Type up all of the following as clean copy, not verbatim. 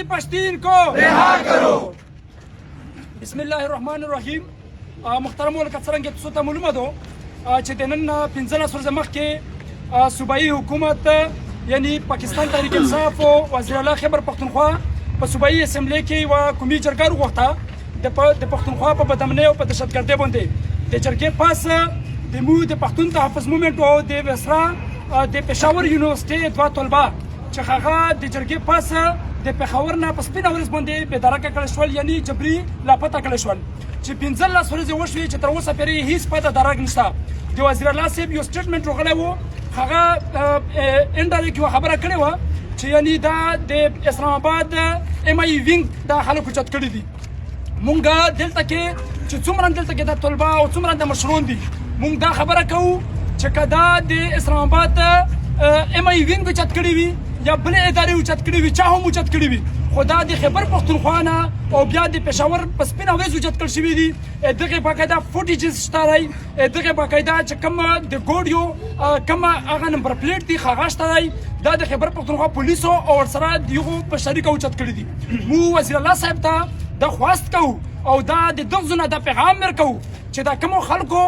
फौजी पश्तीन को रिहा करो। बिस्मिल्लाहिर्रहमानिर्रहीम। मुहतरम वलकसरंग तसोता मालूम दो چې د نن 15 ورځې مخکې صوبایي حکومت یعنی پاکستان تحریک انصاف او وزیر اعلی خیبر پختونخوا په صوبایي اسمبلی کې یوه قومي جرګه وغوښته د پختونخوا په بدامنۍ او په دهشتګردۍ باندې د جرګې پاس د د پښتون تحفظ مومنټ او د وسرا د پېښور یونیورسټۍ دوه طلبه چې هغه د جرګې پاس د پېښور نه په سپینه ورځ باندې بېدرکه کړل شول یعنی جبري لاپته کړل شول چې 15 ورځې وشوې چې تر اوسه پورې هیڅ پته درک نشته د وزیر الله صاحب یو سټیټمنټ راغلی و هغه انډایرکټ یوه خبره کړې وه چې یعنی دا د اسلام آباد ایم آی وینګ دا خلکو چت کړي دي مونږ دلته کې چې څومره دلته کې د طلبه او څومره د مشرون دي مونږ دا خبره کوو چې که دا د اسلام آباد ایم آی وینګ چت کړي وي یا بلې ادارې اوچت کړي وي چا هم اوچت کړي وي خو دا د خیبر پښتونخوا نه او بیا د پېښور په سپینه ورځ اوچت کړل شوي دي دغې باقاعده فوټیجز شته دی دغې باقاعده چې کوم د ګوډیو کوم هغه نمبر پلیټ دي هغه شته دی دا د خیبر پښتونخوا پولیسو او ورسره د یغو په شریکه اوچت کړي دي موږ وزیر الله صاحب ته دا خواست کوو او دا د دغه نه دا پیغام ورکوو چې دا کومو خلکو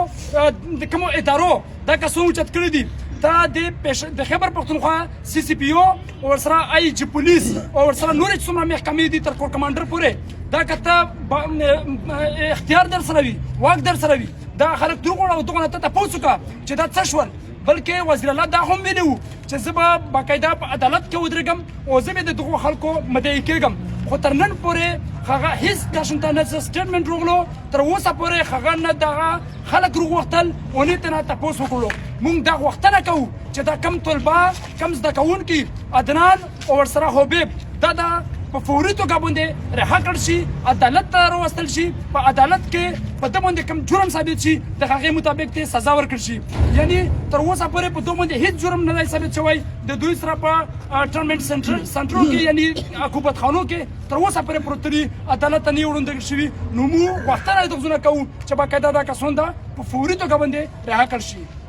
د کومو ادارو دا کسونه اوچت کړي دي تا د خیبر پښتونخوا سی سی پی او ورسره آی جی پولیس او ورسره نورې څومره محکمې دي تر کور کمانډر پورې دا که ته اختیار در سره وي واک در سره وي دا خلک دروغ او دغه نه ته تپوس وکړه چې دا څه شول بلکې وزیر الله دا هم ویلي وو چې زه به باقاعده په عدالت کې ودرېږم او زه به د دغو خلکو مدعي کېږم خو تر نن پورې هغه هیڅ داسې نه سټیټمنټ راغلو تر اوسه پورې هغه نه دغه خلک راغوښتل ونې ته نه تپوس وکړو مونږ دا غوښتنه کوو چې دا کم طلبه کم زده کوونکي عدنان او ورسره حبیب دا په فوري توګه باندې رها کړل شي عدالت ته راوستل شي په عدالت کې په ده باندې کوم جرم ثابت شي د هغې مطابق ته سزا ورکړل شي یعنی تر اوسه پورې په دوی باندې هیڅ جرم نه دی ثابت شوی د دوی سره په ټرمنټ سنټرو کې یعنی حکومت خانو کې تر اوسه پورې پروت دي عدالت ته نه وړاندې شوي نو موږ غوښتنه دغه کوو چې باقاعده دا کسان په فوري توګه باندې رها کړل شي